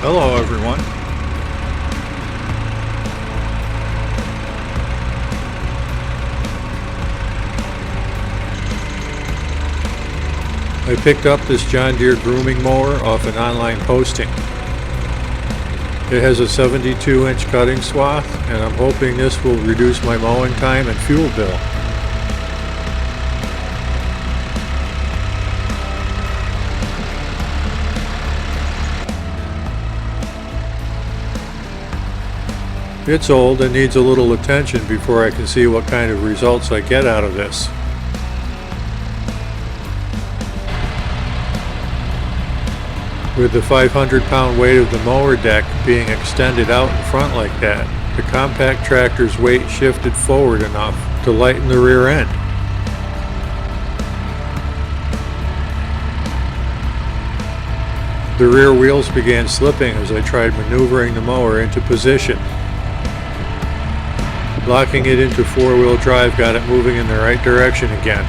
Hello everyone. I picked up this John Deere Grooming Mower off an online posting. It has a 72-inch cutting swath, and I'm hoping this will reduce my mowing time and fuel bill. It's old and needs a little attention before I can see what kind of results I get out of this. With the 500-pound weight of the mower deck being extended out in front like that, the compact tractor's weight shifted forward enough to lighten the rear end. The rear wheels began slipping as I tried maneuvering the mower into position. Locking it into four-wheel drive got it moving in the right direction again.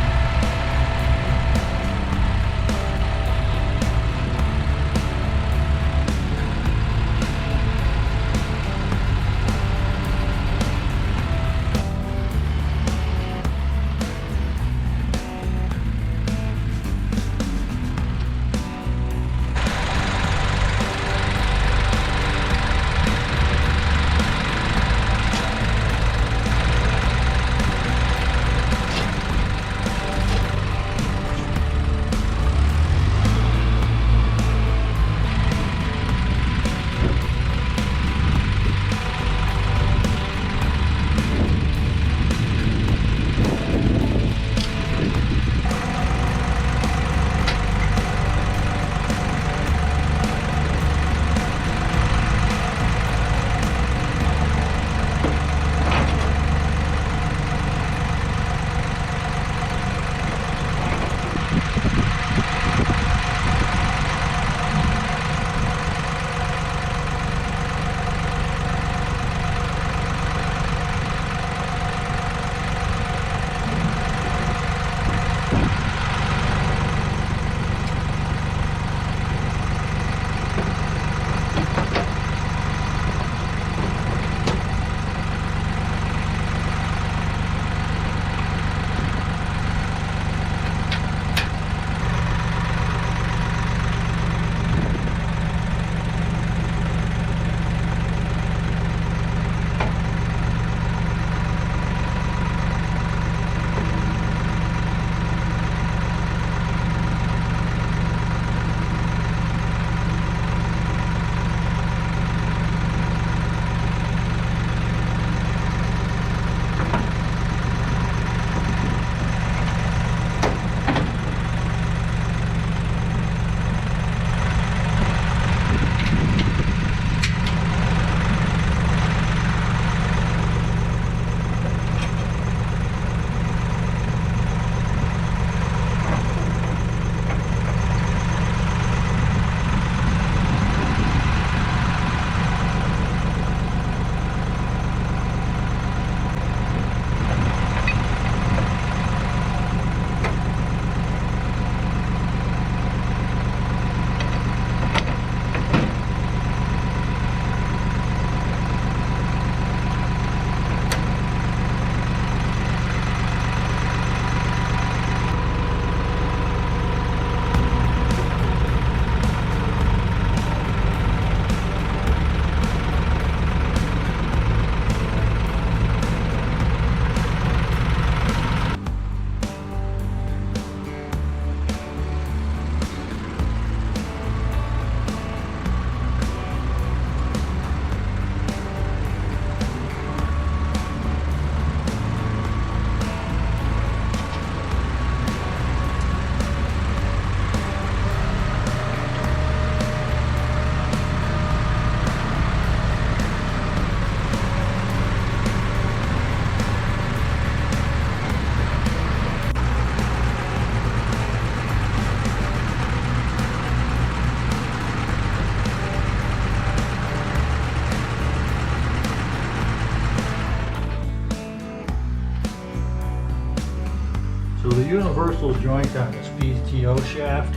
So the universal joint on this PTO shaft,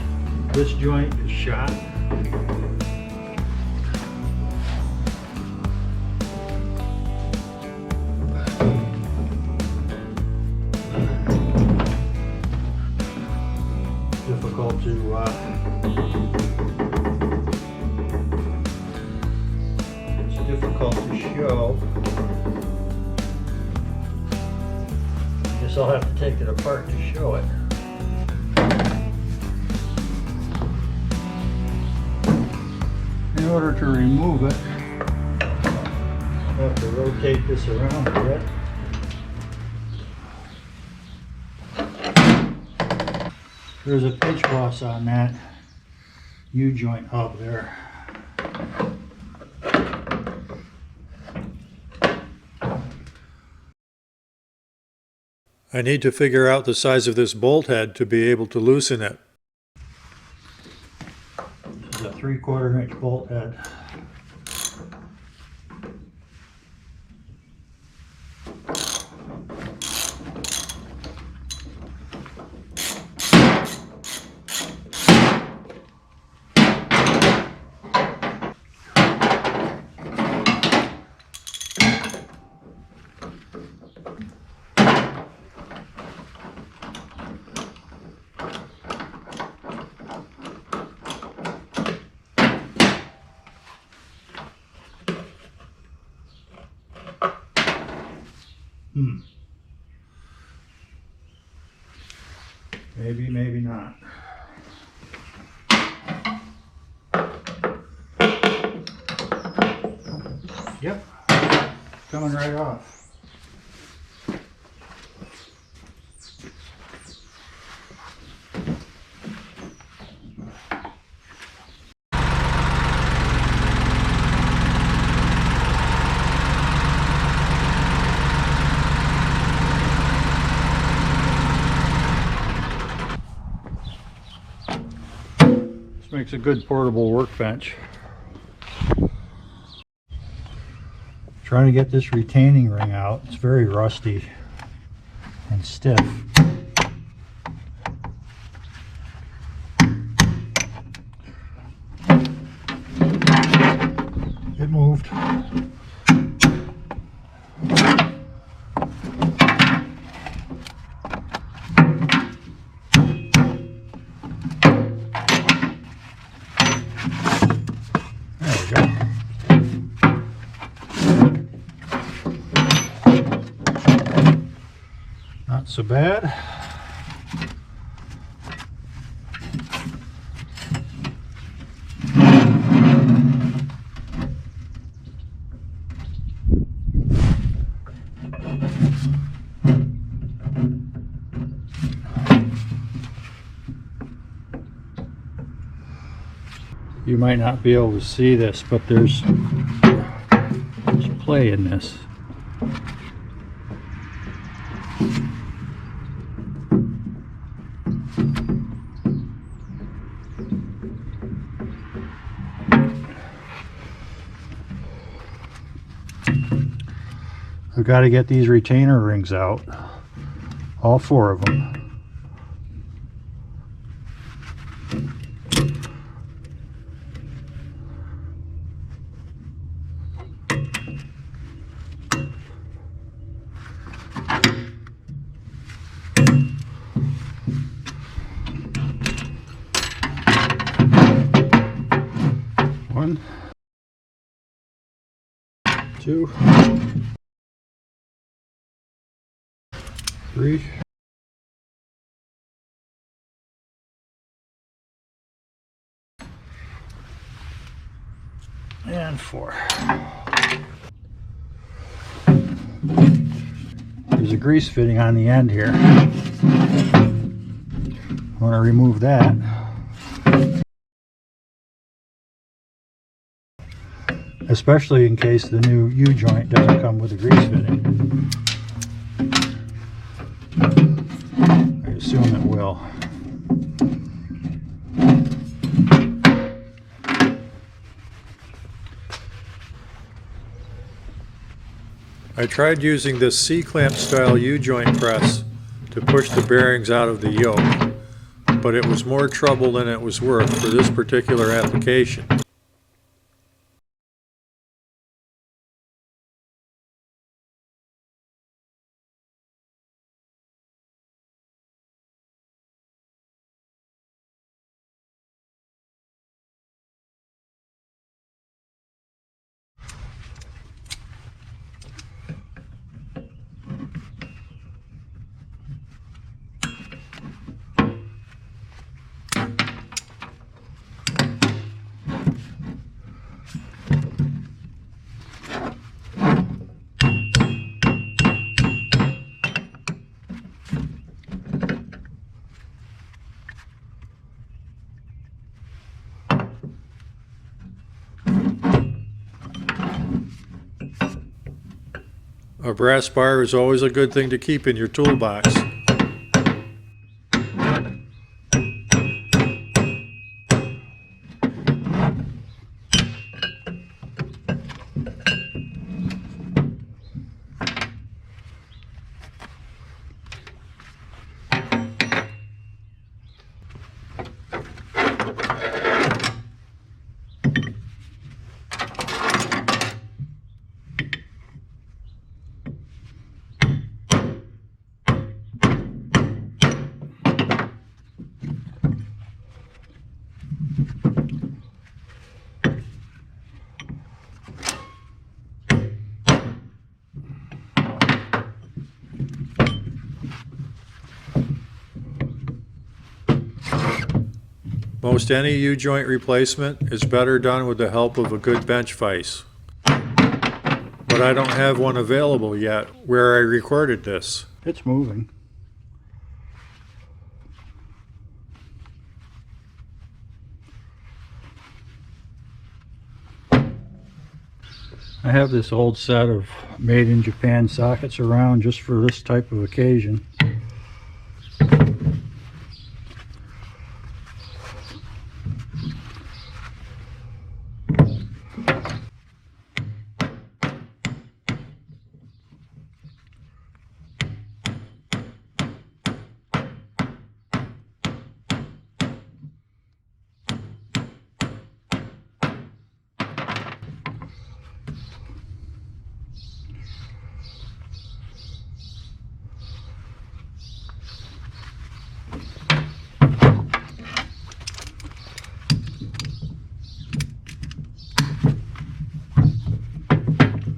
this joint is shot. to show. I guess I'll have to take it apart to show it. In order to remove it, I have to rotate this around a bit. There's a pitch boss on that UJoint hub there. I need to figure out the size of this bolt head to be able to loosen it. This is a 3/4 inch bolt head. Maybe, maybe not. Yep, coming right off. This makes a good portable workbench. Trying to get this retaining ring out. It's very rusty and stiff. It moved. Not so bad. You might not be able to see this, but there's play in this. I've got to get these retainer rings out, all 4 of them. One, 2, 3, and 4. There's a grease fitting on the end here. I want to remove that. Especially in case the new U-joint doesn't come with a grease fitting. I assume it will. I tried using this C-clamp style U-joint press to push the bearings out of the yoke, but it was more trouble than it was worth for this particular application. A brass bar is always a good thing to keep in your toolbox. Most any U-joint replacement is better done with the help of a good bench vise. But I don't have one available yet where I recorded this. It's moving. I have this old set of made in Japan sockets around just for this type of occasion.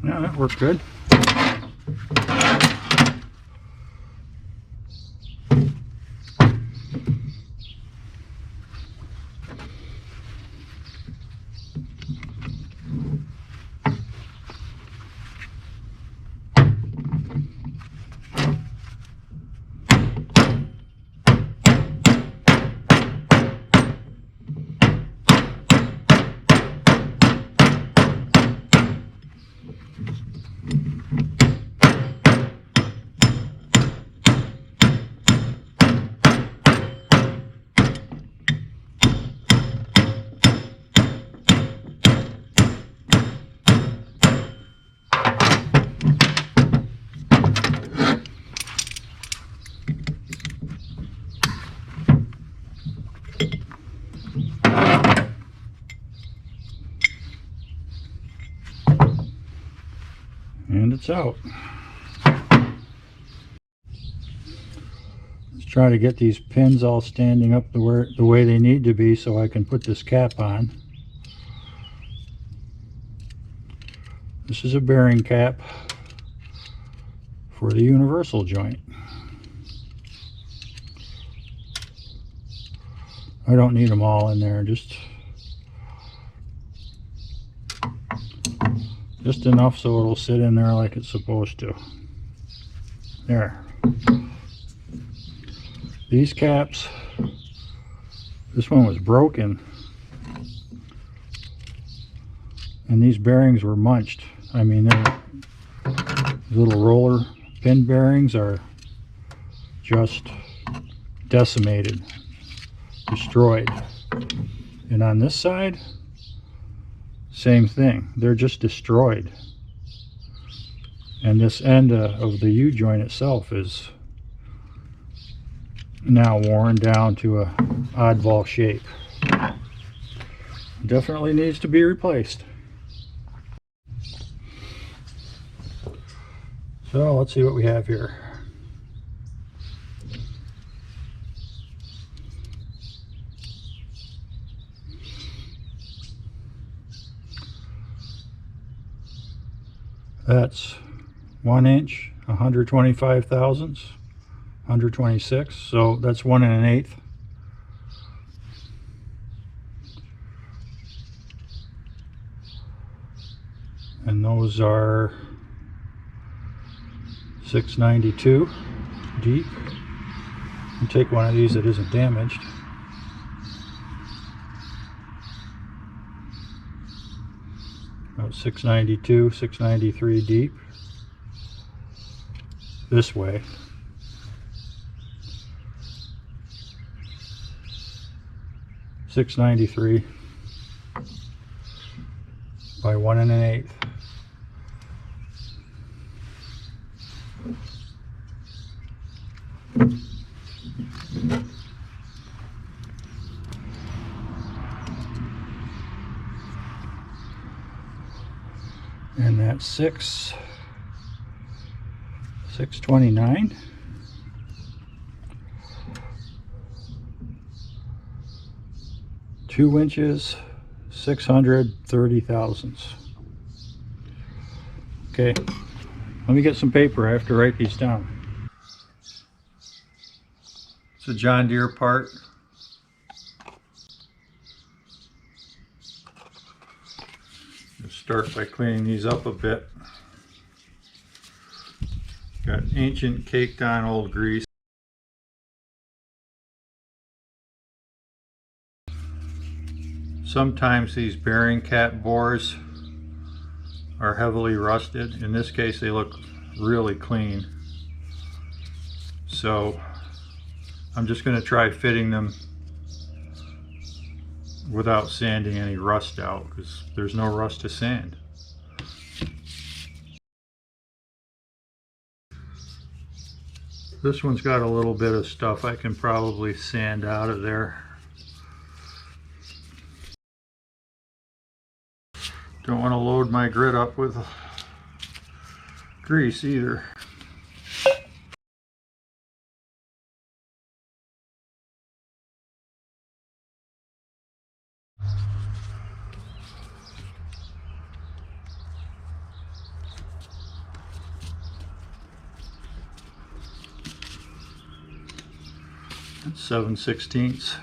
Yeah, that worked good. And it's out. Let's try to get these pins all standing up the way they need to be so I can put this cap on. This is a bearing cap for the universal joint. I don't need them all in there, just enough so it'll sit in there like it's supposed to. There. These caps, this one was broken and these bearings were munched. I mean, these little roller pin bearings are just decimated, destroyed. And on this side, same thing, they're just destroyed. And this end of the U-joint itself is now worn down to a oddball shape. Definitely needs to be replaced. So let's see what we have here. That's 1 inch, 125 thousandths, 126, so that's 1 1/8. And those are 692 deep. I'll take one of these that isn't damaged. About 692, 693 deep. this way. $6.93 by 1 1/8. And that's $6.29. Two inches, 630 thousandths. Okay, let me get some paper. I have to write these down. It's a John Deere part. Let's start by cleaning these up a bit. Got ancient caked on old grease. Sometimes these bearing cap bores are heavily rusted. In this case they look really clean. So I'm just going to try fitting them without sanding any rust out, because there's no rust to sand. This one's got a little bit of stuff I can probably sand out of there. Don't want to load my grit up with grease either. That's 7/16.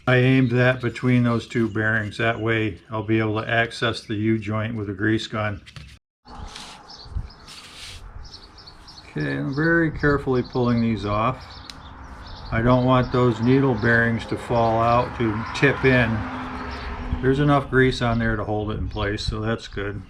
I aimed that between those two bearings. That way I'll be able to access the U-joint with a grease gun. Okay, I'm very carefully pulling these off. I don't want those needle bearings to fall out, to tip in. There's enough grease on there to hold it in place, so that's good.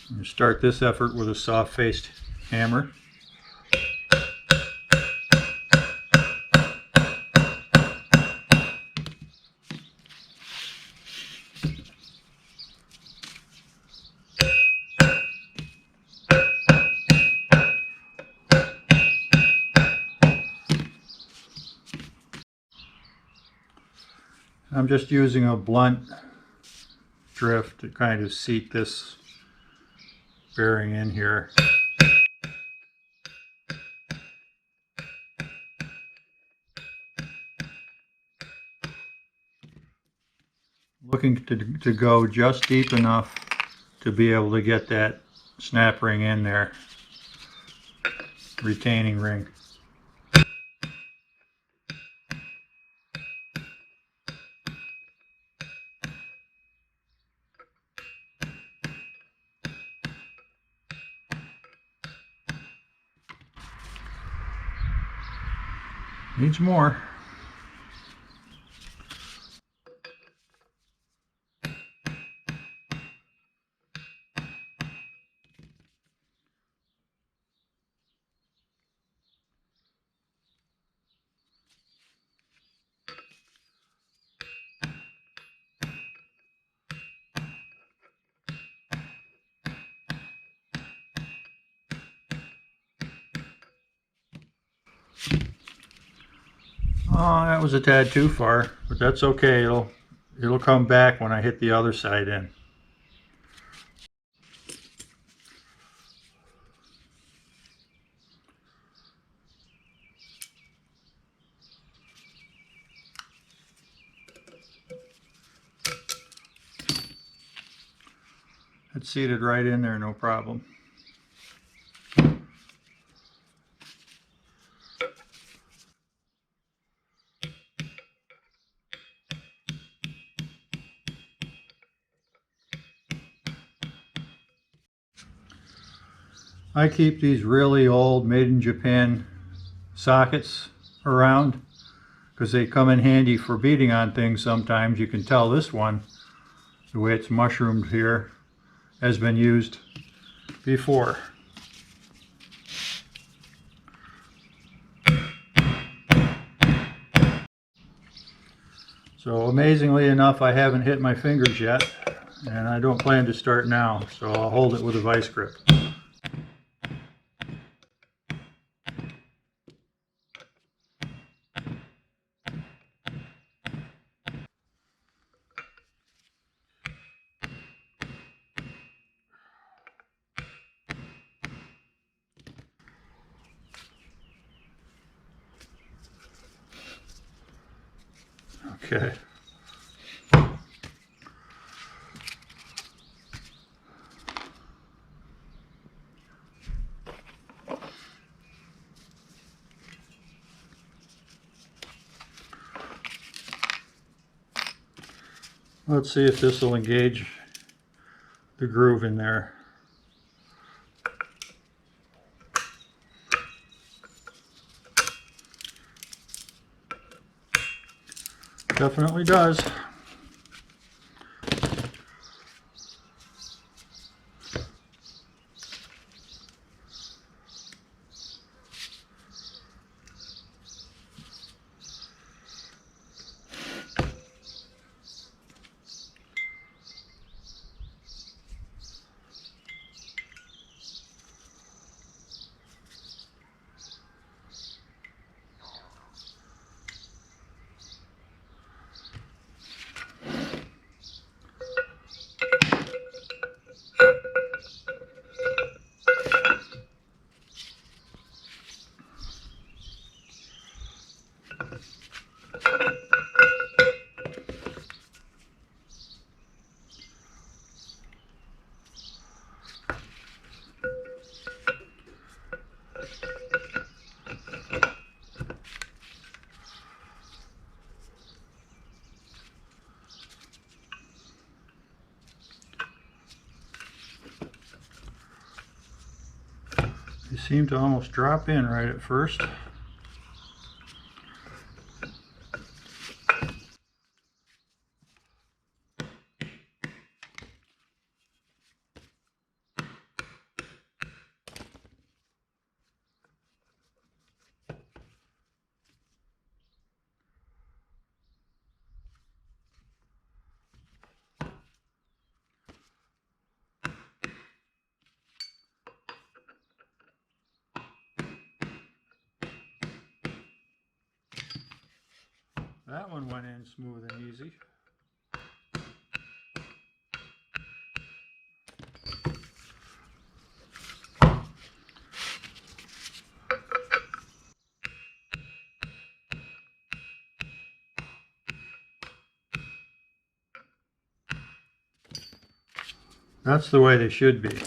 I'm going to start this effort with a soft-faced hammer. I'm just using a blunt drift to kind of seat this bearing in here. Looking to go just deep enough to be able to get that snap ring in there, retaining ring. Needs more. Oh, that was a tad too far, but that's okay. It'll come back when I hit the other side in. It's seated right in there, no problem. I keep these really old made in Japan sockets around because they come in handy for beating on things sometimes. You can tell this one, the way it's mushroomed here, has been used before. So amazingly enough, I haven't hit my fingers yet, and I don't plan to start now, so I'll hold it with a vice grip. Okay. Let's see if this will engage the groove in there. Definitely does. They seem to almost drop in right at first. That one went in smooth and easy. That's the way they should be.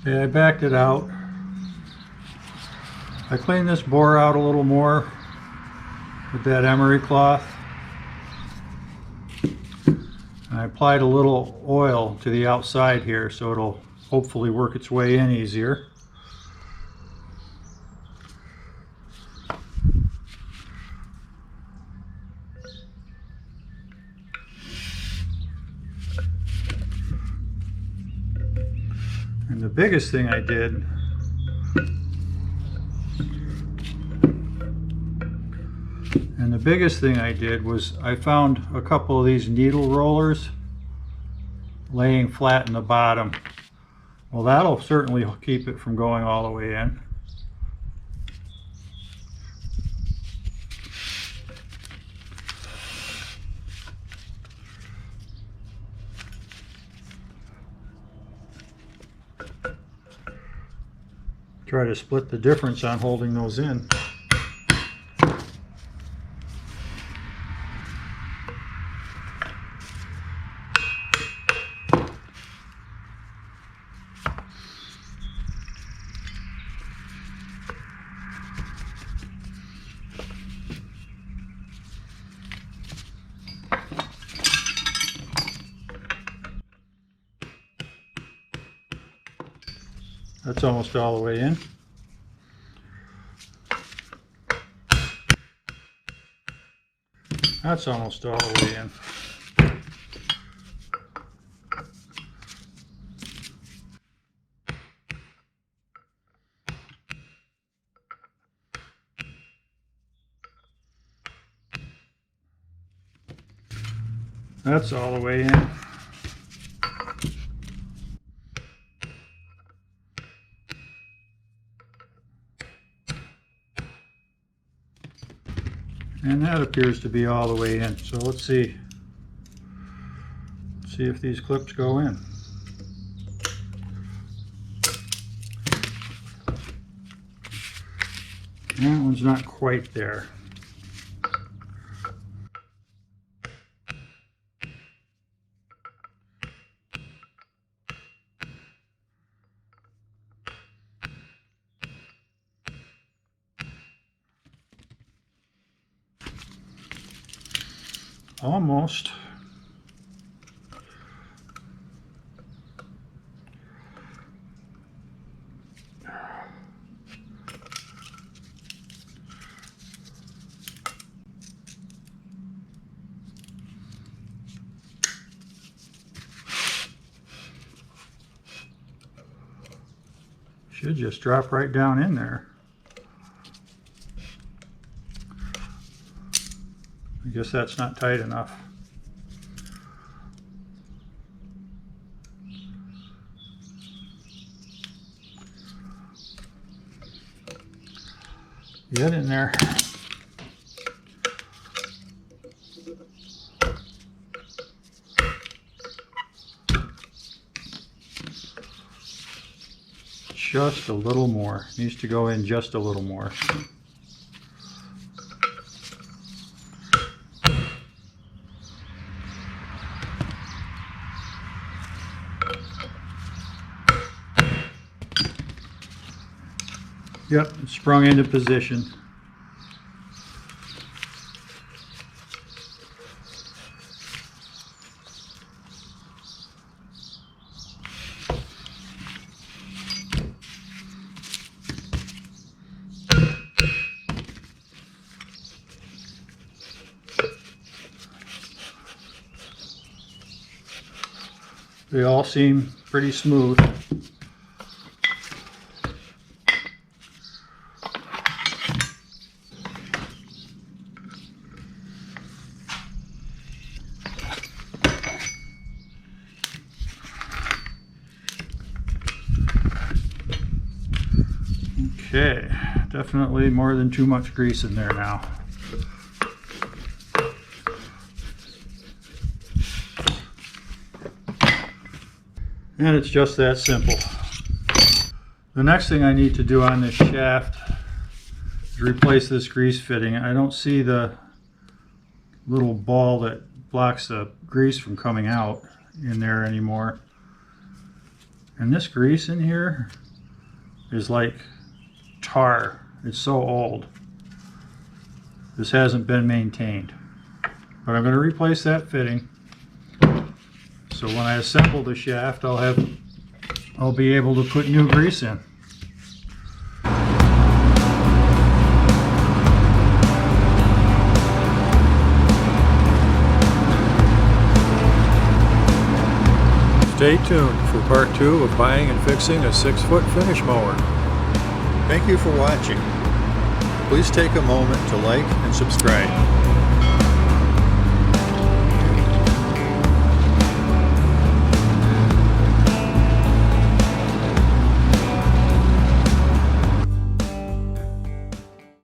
Okay, I backed it out. I cleaned this bore out a little more with that emery cloth. And I applied a little oil to the outside here so it'll hopefully work its way in easier. And the biggest thing I did was I found a couple of these needle rollers laying flat in the bottom. Well, that'll certainly keep it from going all the way in. Try to split the difference on holding those in. That's almost all the way in. That's almost all the way in. That's all the way in. And that appears to be all the way in. So let's see if these clips go in. That one's not quite there. Almost. Should just drop right down in there. I guess that's not tight enough. Get in there. Just a little more. Needs to go in just a little more. Yep, it sprung into position. They all seem pretty smooth. Okay, definitely more than too much grease in there now. And it's just that simple. The next thing I need to do on this shaft is replace this grease fitting. I don't see the little ball that blocks the grease from coming out in there anymore. And this grease in here is like tar. It's so old. This hasn't been maintained. But I'm going to replace that fitting. So when I assemble the shaft, I'll have I'll be able to put new grease in. Stay tuned for part 2 of buying and fixing a 6-foot finish mower. Thank you for watching. Please take a moment to like and subscribe.